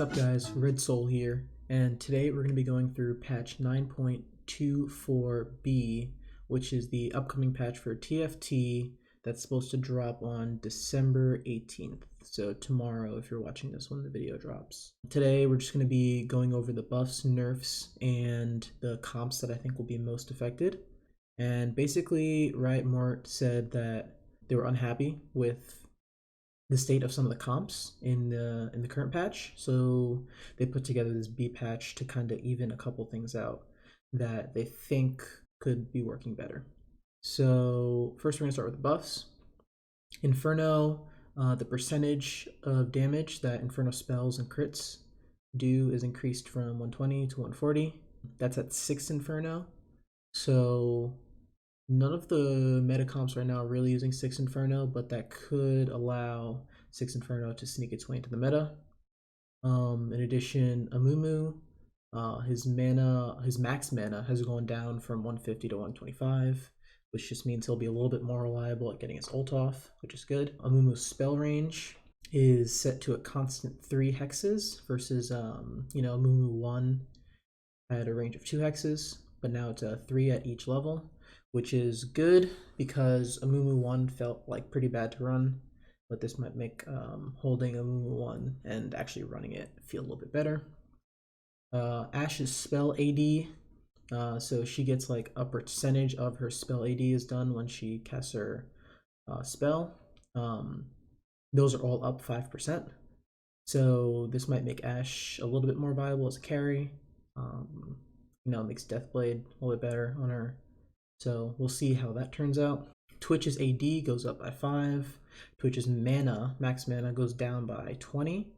up guys, Red Soul here, and today we're going to be going through patch 9.24b, which is the upcoming patch for TFT that's supposed to drop on December 18th, so tomorrow if you're watching this when the video drops. Today we're just going to be going over the buffs, nerfs, and the comps that I think will be most affected. And basically Riot said that they were unhappy with the state of some of the comps in the current patch, so they put together this B patch to kind of even a couple things out that they think could be working better. So first we're going to start with the buffs. Inferno, the percentage of damage that Inferno spells and crits do is increased from 120 to 140. That's at 6 Inferno. So none of the meta comps right now are really using 6 Inferno, but that could allow 6 Inferno to sneak its way into the meta. In addition, Amumu, his max mana has gone down from 150 to 125, which just means he'll be a little bit more reliable at getting his ult off, which is good. Amumu Spell Range is set to a constant 3 hexes versus, Amumu 1 had a range of 2 hexes, but now it's a 3 at each level, which is good because Amumu 1 felt like pretty bad to run, but this might make holding Amumu 1 and actually running it feel a little bit better. Ashe's Spell AD, so she gets like a percentage of her spell AD is done when she casts her spell. Those are all up 5%, so this might make Ashe a little bit more viable as a carry. It makes Deathblade a little bit better on her. So we'll see how that turns out. Twitch's AD goes up by 5. Twitch's mana, max mana, goes down by 20.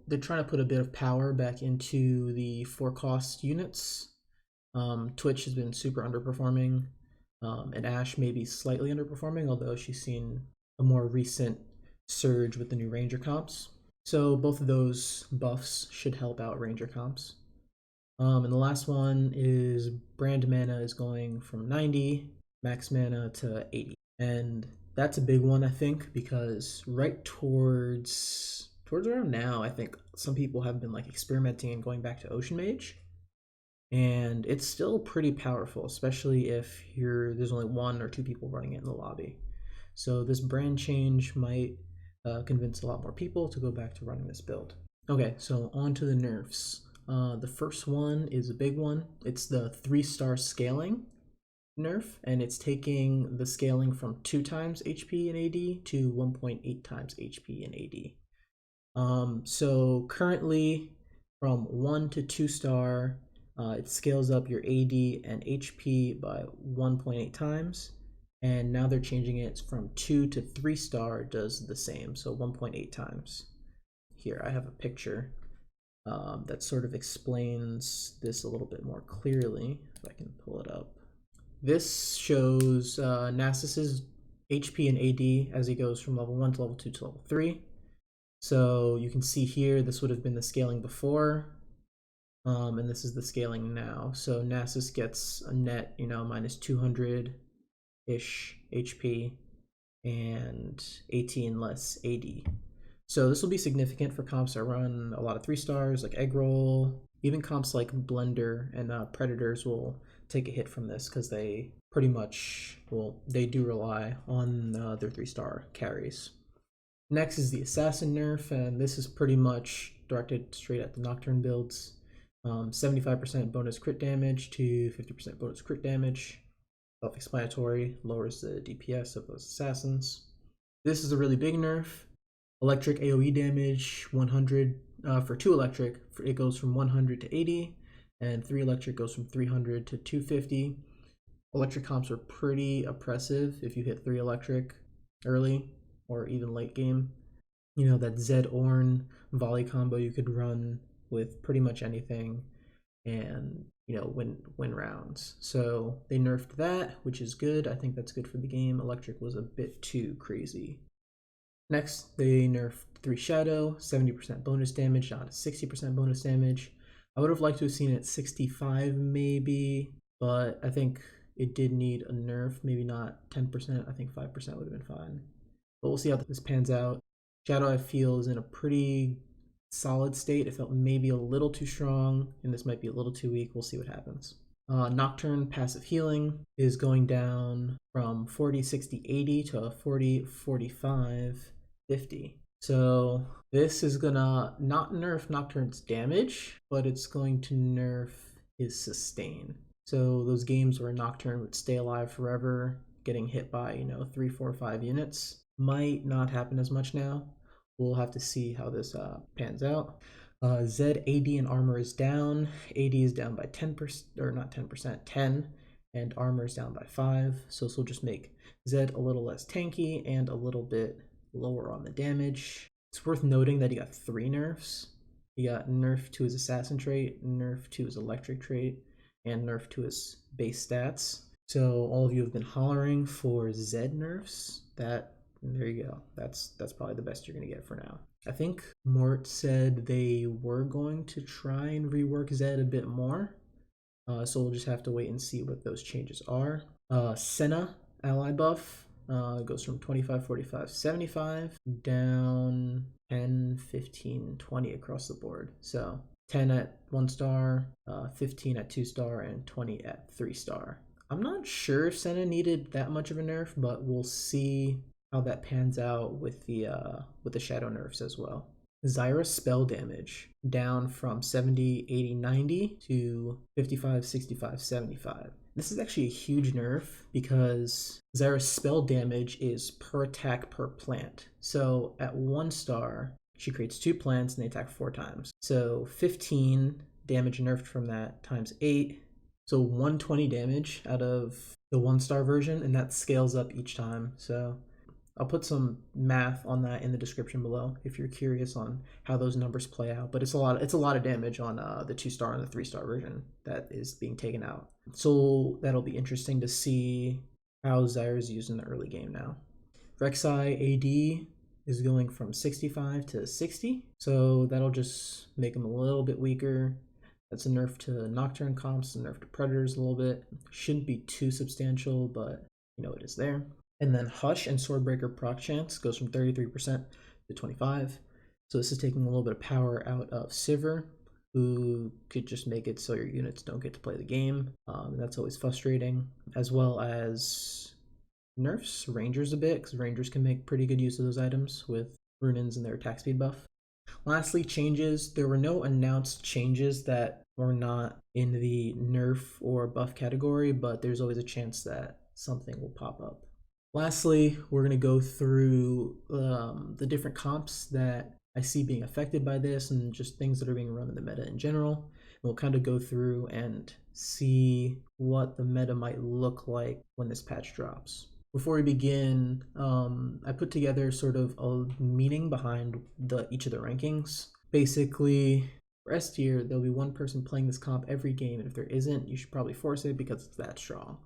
They're trying to put a bit of power back into the 4-cost units. Twitch has been super underperforming, and Ashe may be slightly underperforming, although she's seen a more recent surge with the new Ranger comps. So both of those buffs should help out Ranger comps. And the last one is brand mana is going from 90 max mana to 80, and that's a big one I think, because right towards around now I think some people have been like experimenting and going back to Ocean Mage, and it's still pretty powerful, especially if there's only 1 or 2 people running it in the lobby. So this brand change might convince a lot more people to go back to running this build. Okay, so on to the nerfs. The first one is a big one. It's the 3-star scaling nerf, and it's taking the scaling from 2 times HP and AD to 1.8 times HP and AD. So currently from 1 to 2 star, it scales up your AD and HP by 1.8 times, and now they're changing it from 2 to 3 star, does the same, so 1.8 times. Here I have a picture that sort of explains this a little bit more clearly, if I can pull it up. This shows Nasus's HP and AD as he goes from level 1 to level 2 to level 3. So you can see here, this would have been the scaling before, and this is the scaling now. So Nasus gets a net, minus 200-ish HP and 18 less AD. So this will be significant for comps that run a lot of 3 stars like Eggroll. Even comps like Blender and Predators will take a hit from this because they pretty much, they do rely on their 3-star carries. Next is the Assassin nerf, and this is pretty much directed straight at the Nocturne builds. 75% bonus crit damage to 50% bonus crit damage. Self-explanatory, lowers the DPS of those assassins. This is a really big nerf. Electric AoE damage 100 for 2 electric, it goes from 100 to 80, and 3 electric goes from 300 to 250. Electric comps are pretty oppressive if you hit 3 electric early or even late game. That Zed Ornn volley combo you could run with pretty much anything and win rounds. So they nerfed that, which is good. I think that's good for the game. Electric was a bit too crazy. Next, they nerfed 3 Shadow, 70% bonus damage, down to 60% bonus damage. I would have liked to have seen it at 65 maybe, but I think it did need a nerf, maybe not 10%, I think 5% would have been fine. But we'll see how this pans out. Shadow, I feel, is in a pretty solid state. It felt maybe a little too strong, and this might be a little too weak. We'll see what happens. Nocturne passive healing is going down from 40, 60, 80 to 40, 45, 50. So this is gonna not nerf Nocturne's damage, but it's going to nerf his sustain. So those games where Nocturne would stay alive forever, getting hit by, 3, 4, 5 units, might not happen as much now. We'll have to see how this pans out. Zed AD and armor is down. AD is down by 10%, or not 10%, 10, and armor is down by 5. So this will just make Zed a little less tanky and a little bit lower on the damage. It's worth noting that he got 3 nerfs. He got nerf to his assassin trait, nerf to his electric trait, and nerf to his base stats. So all of you have been hollering for Zed nerfs. There you go. That's probably the best you're gonna get for now. I think Mort said they were going to try and rework Zed a bit more. So we'll just have to wait and see what those changes are. Senna ally buff goes from 25, 45, 75 down 10, 15, 20 across the board. So 10 at 1 star, 15 at 2 star, and 20 at 3 star. I'm not sure if Senna needed that much of a nerf, but we'll see how that pans out with the shadow nerfs as well. Zyra spell damage down from 70, 80, 90 to 55, 65, 75. This is actually a huge nerf because Zyra spell damage is per attack per plant. So at 1 star, she creates 2 plants and they attack 4 times. So 15 damage nerfed from that times 8. So 120 damage out of the 1 star version, and that scales up each time. So I'll put some math on that in the description below if you're curious on how those numbers play out. But it's a lot of damage on the 2 star and the 3 star version that is being taken out. So that'll be interesting to see how Zyra is used in the early game now. Rek'Sai AD is going from 65 to 60, so that'll just make him a little bit weaker. That's a nerf to Nocturne comps, a nerf to Predators a little bit. Shouldn't be too substantial, but it is there. And then Hush and Swordbreaker proc chance goes from 33% to 25. So this is taking a little bit of power out of Sivir, who could just make it so your units don't get to play the game. And that's always frustrating. As well as nerfs Rangers a bit, because Rangers can make pretty good use of those items with Runins and their attack speed buff. Lastly, changes. There were no announced changes that were not in the nerf or buff category, but there's always a chance that something will pop up. Lastly, we're going to go through the different comps that I see being affected by this and just things that are being run in the meta in general. And we'll kind of go through and see what the meta might look like when this patch drops. Before we begin, I put together sort of a meaning behind each of the rankings. Basically, for S tier, there'll be 1 person playing this comp every game, and if there isn't, you should probably force it because it's that strong.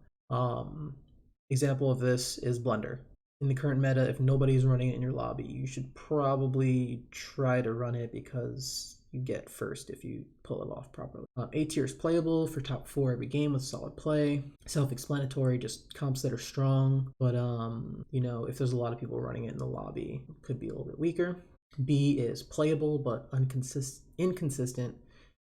Example of this is Blunder. In the current meta, if nobody's running it in your lobby, you should probably try to run it because you get first if you pull it off properly. A tier is playable for top 4 every game with solid play. Self-explanatory, just comps that are strong, but if there's a lot of people running it in the lobby, it could be a little bit weaker. B is playable but inconsistent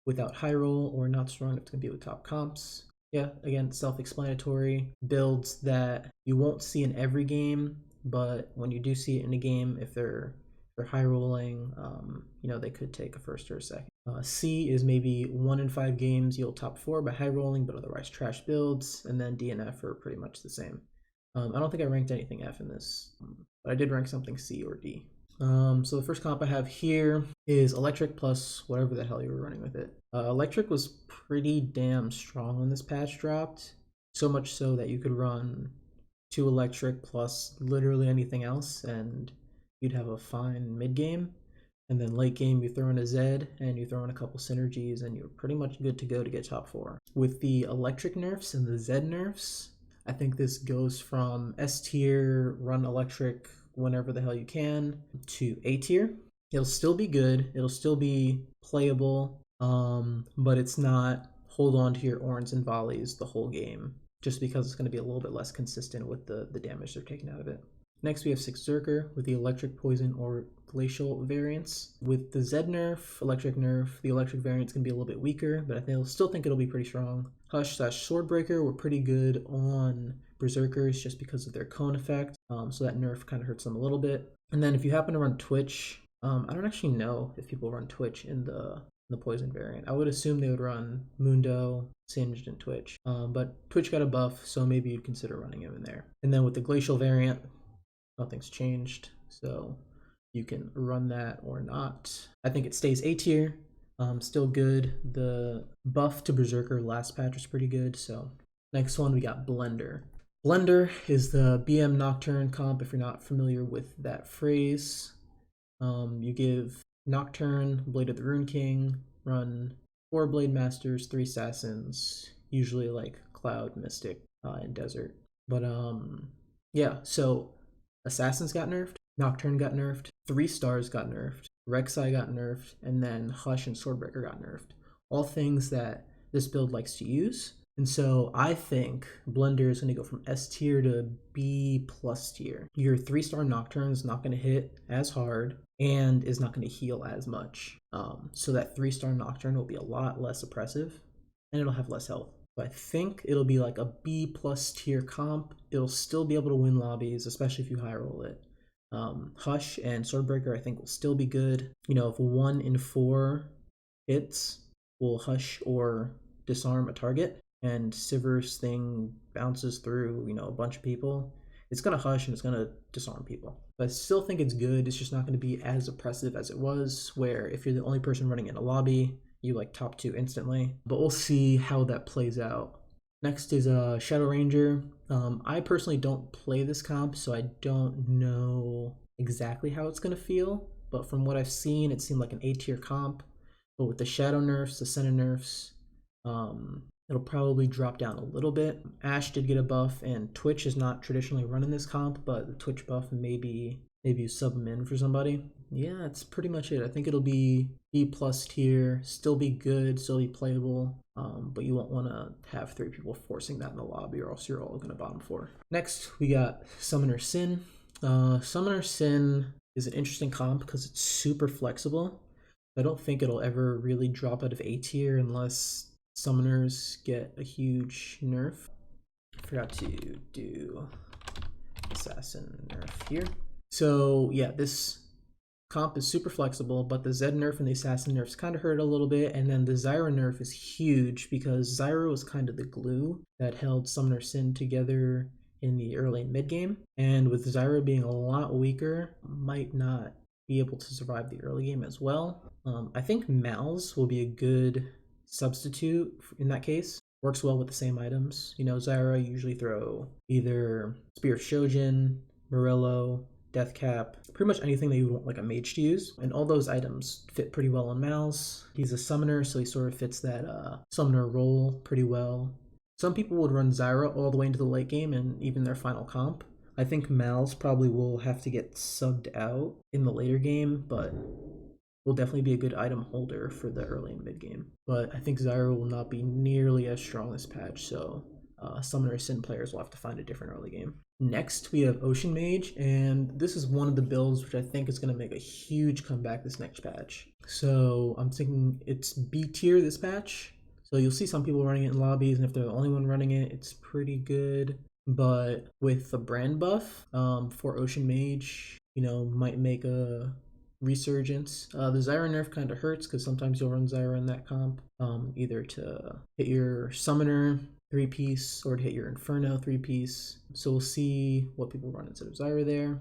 without high roll or not strong enough to compete with top comps. Yeah, again, self-explanatory. Builds that you won't see in every game, but when you do see it in a game, if they're high rolling, they could take a first or a second. C is maybe 1 in 5 games you'll top 4 by high rolling, but otherwise trash builds, and then D and F are pretty much the same. I don't think I ranked anything F in this, but I did rank something C or D. So the first comp I have here is Electric plus whatever the hell you were running with it. Electric was pretty damn strong when this patch dropped, so much so that you could run 2 Electric plus literally anything else and you'd have a fine mid game. And then late game you throw in a Zed and you throw in a couple synergies and you're pretty much good to go to get top 4. With the Electric nerfs and the Zed nerfs, I think this goes from S tier, run Electric whenever the hell you can, to A tier. It'll still be good, it'll still be playable, but it's not hold on to your Orns and volleys the whole game, just because it's going to be a little bit less consistent with the damage they're taking out of it. Next we have 6 Zerker with the electric, poison, or glacial variants. With the Zed nerf, the electric variant's gonna be a little bit weaker, but I still think it'll be pretty strong. Hush / Swordbreaker were pretty good on Berserkers just because of their cone effect, so that nerf kind of hurts them a little bit. And then if you happen to run Twitch, I don't actually know if people run Twitch in the poison variant. I would assume they would run Mundo, Singed, and Twitch. But Twitch got a buff, so maybe you'd consider running him in there. And then with the glacial variant, nothing's changed, so you can run that or not. I think it stays A tier, still good. The buff to Berserker last patch was pretty good. So next one we got Blender. Blender is the BM Nocturne comp if you're not familiar with that phrase. You give Nocturne, Blade of the Rune King, run 4 Blade Masters, 3 Assassins, usually like Cloud, Mystic, and Desert. But yeah, so Assassins got nerfed, Nocturne got nerfed, 3 Stars got nerfed, Rek'Sai got nerfed, and then Hush and Swordbreaker got nerfed. All things that this build likes to use. And so I think Blender is going to go from S tier to B plus tier. Your 3-star Nocturne is not going to hit as hard and is not going to heal as much. So that 3-star Nocturne will be a lot less oppressive and it'll have less health. So I think it'll be like a B plus tier comp. It'll still be able to win lobbies, especially if you high roll it. Hush and Swordbreaker I think will still be good. You know, if 1 in 4 hits will Hush or disarm a target, and Sivir's thing bounces through, you know, a bunch of people, it's gonna Hush and it's gonna disarm people. But I still think it's good. It's just not gonna be as oppressive as it was, where if you're the only person running in a lobby, you like top 2 instantly. But we'll see how that plays out. Next is Shadow Ranger. I personally don't play this comp, so I don't know exactly how it's gonna feel. But from what I've seen, it seemed like an A tier comp. But with the Shadow nerfs, the Senna nerfs, it'll probably drop down a little bit. Ashe did get a buff, and Twitch is not traditionally running this comp, but the Twitch buff maybe you sub them in for somebody. Yeah, that's pretty much it. I think it'll be B plus tier, still be good, still be playable, but you won't want to have 3 people forcing that in the lobby, or else you're all going to bottom 4. Next, we got Summoner Sin. Summoner Sin is an interesting comp because it's super flexible. I don't think it'll ever really drop out of A tier unless summoners get a huge nerf. I forgot to do assassin nerf here. So yeah, this comp is super flexible, but the Zed nerf and the assassin nerfs kind of hurt a little bit, and then the Zyra nerf is huge because Zyra was kind of the glue that held Summoner Sin together in the early and mid game, and with Zyra being a lot weaker, might not be able to survive the early game as well. I think Mal's will be a good substitute in that case. Works well with the same items. You know, Zyra usually throw either Spear of Shojin, Morello, Deathcap, pretty much anything that you want like a mage to use, and all those items fit pretty well on Mal's. He's a summoner, so he sort of fits that summoner role pretty well. Some people would run Zyra all the way into the late game and even their final comp. I think Mal's probably will have to get subbed out in the later game, but will definitely be a good item holder for the early and mid game. But I think Zyra will not be nearly as strong this patch, so Summoner Sin players will have to find a different early game. Next, we have Ocean Mage, and this is one of the builds which I think is going to make a huge comeback this next patch. So I'm thinking it's B tier this patch. So you'll see some people running it in lobbies, and if they're the only one running it, it's pretty good. But with the brand buff for Ocean Mage, you know, might make a resurgence. The Zyra nerf kind of hurts because sometimes you'll run Zyra in that comp, either to hit your Summoner 3-piece or to hit your Inferno 3-piece. So we'll see what people run instead of Zyra there.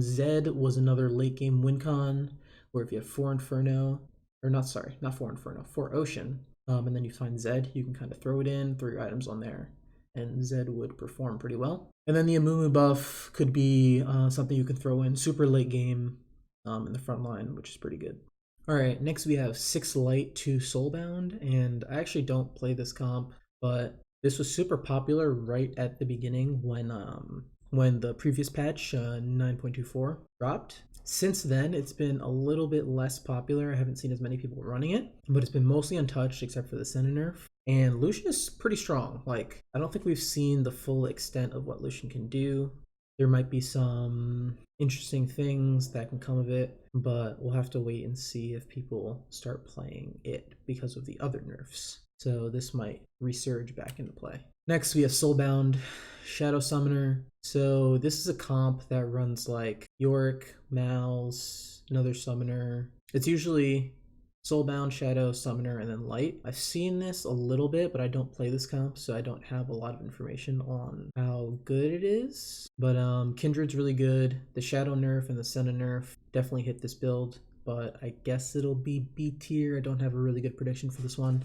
Zed was another late game win con where if you have 4 Inferno, or not 4 Inferno, 4 Ocean, and then you find Zed, you can kind of throw it in, throw your items on there, and Zed would perform pretty well. And then the Amumu buff could be something you can throw in super late game in the front line, which is pretty good. Alright, next we have 6 Light, 2 Soulbound, and I actually don't play this comp, but this was super popular right at the beginning when the previous patch 9.24 dropped. Since then, it's been a little bit less popular. I haven't seen as many people running it, but it's been mostly untouched except for the Senna nerf. And Lucian is pretty strong. Like, I don't think we've seen the full extent of what Lucian can do. there might be some interesting things that can come of it, but we'll have to wait and see if people start playing it because of the other nerfs. So this might resurge back into play. Next, we have Soulbound Shadow Summoner. So this is a comp that runs like Yorick, Mal's, another summoner. It's usually Soulbound, Shadow, Summoner, and then Light. I've seen this a little bit, but I don't play this comp, so I don't have a lot of information on how good it is. But Kindred's really good. The Shadow nerf and the Senna nerf definitely hit this build, but I guess it'll be B tier. I don't have a really good prediction for this one.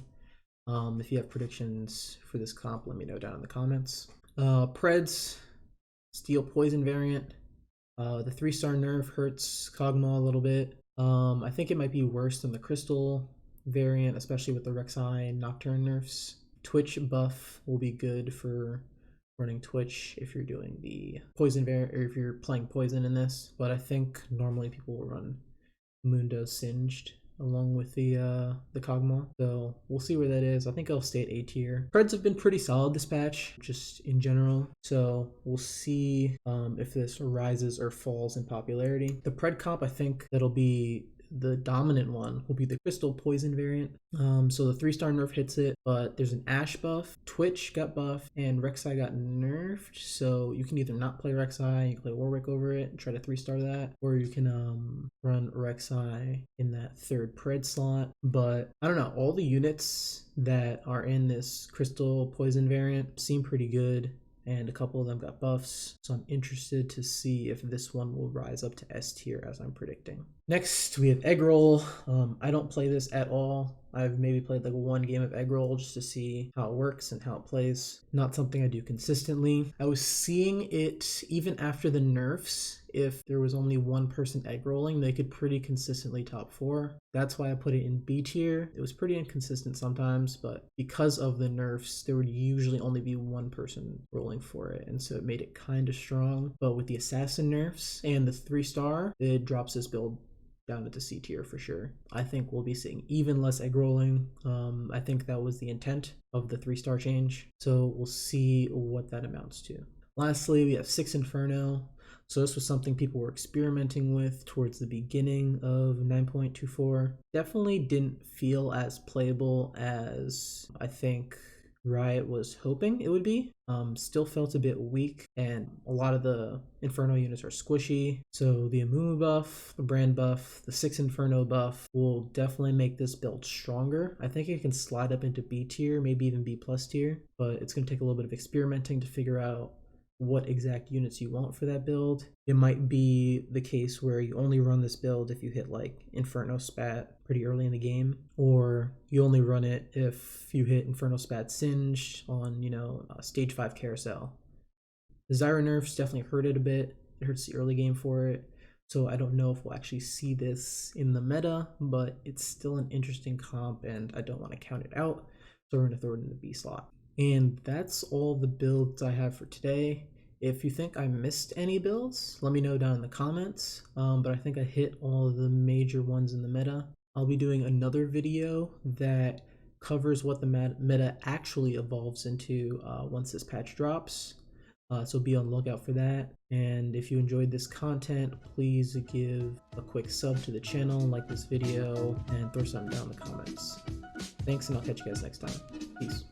If you have predictions for this comp, let me know down in the comments. Preds, Steel Poison variant. The 3-star nerf hurts Kog'Maw a little bit. I think it might be worse than the Crystal variant, especially with the Rek'Sai and Nocturne nerfs. Twitch buff will be good for running Twitch if you're doing the Poison variant, or if you're playing Poison in this. But I think normally people will run Mundo Singed along with the Kog'Maw. So we'll see where that is. I think I'll stay at A tier. Preds have been pretty solid this patch, just in general. So we'll see if this rises or falls in popularity. The Pred comp, I think that'll be the dominant one, will be the Crystal Poison variant. So the 3-star nerf hits it, but there's an Ashe buff, Twitch got buffed, and Rek'Sai got nerfed. So you can either not play Rek'Sai, you can play Warwick over it and try to 3-star that, or you can run Rek'Sai in that 3rd Pred slot. But I don't know, all the units that are in this Crystal Poison variant seem pretty good, and a couple of them got buffs, so I'm interested to see if this one will rise up to S tier as I'm predicting. Next, we have Egg Roll. I don't play this at all. I've maybe played like 1 game of Egg Roll just to see how it works and how it plays. Not something I do consistently. I was seeing it even after the nerfs. If there was only one person egg rolling, they could pretty consistently top 4. That's why I put it in B tier. It was pretty inconsistent sometimes, but because of the nerfs, there would usually only be one person rolling for it, and so it made it kind of strong. But with the Assassin nerfs and the 3-star, it drops this build down into C tier for sure. I think we'll be seeing even less egg rolling. I think that was the intent of the 3-star change. So we'll see what that amounts to. Lastly, we have 6 Inferno. So this was something people were experimenting with towards the beginning of 9.24. Definitely didn't feel as playable as I think Riot was hoping it would be. Still felt a bit weak, and a lot of the Inferno units are squishy. So the Amumu buff, the brand buff, the 6 Inferno buff will definitely make this build stronger. I think it can slide up into B tier, maybe even B+ tier, but it's going to take a little bit of experimenting to figure out what exact units you want for that build. It might be the case where you only run this build if you hit like Inferno Spat pretty early in the game, or you only run it if you hit Inferno Spat Singed on, stage 5 carousel. The Zyra nerfs definitely hurt it a bit. It hurts the early game for it. So I don't know if we'll actually see this in the meta, but it's still an interesting comp and I don't want to count it out. So we're going to throw it in the B slot. And that's all the builds I have for today. If you think I missed any builds, let me know down in the comments. But I think I hit all of the major ones in the meta. I'll be doing another video that covers what the meta actually evolves into once this patch drops. So be on the lookout for that. And if you enjoyed this content, please give a quick sub to the channel, like this video, and throw something down in the comments. Thanks, and I'll catch you guys next time. Peace.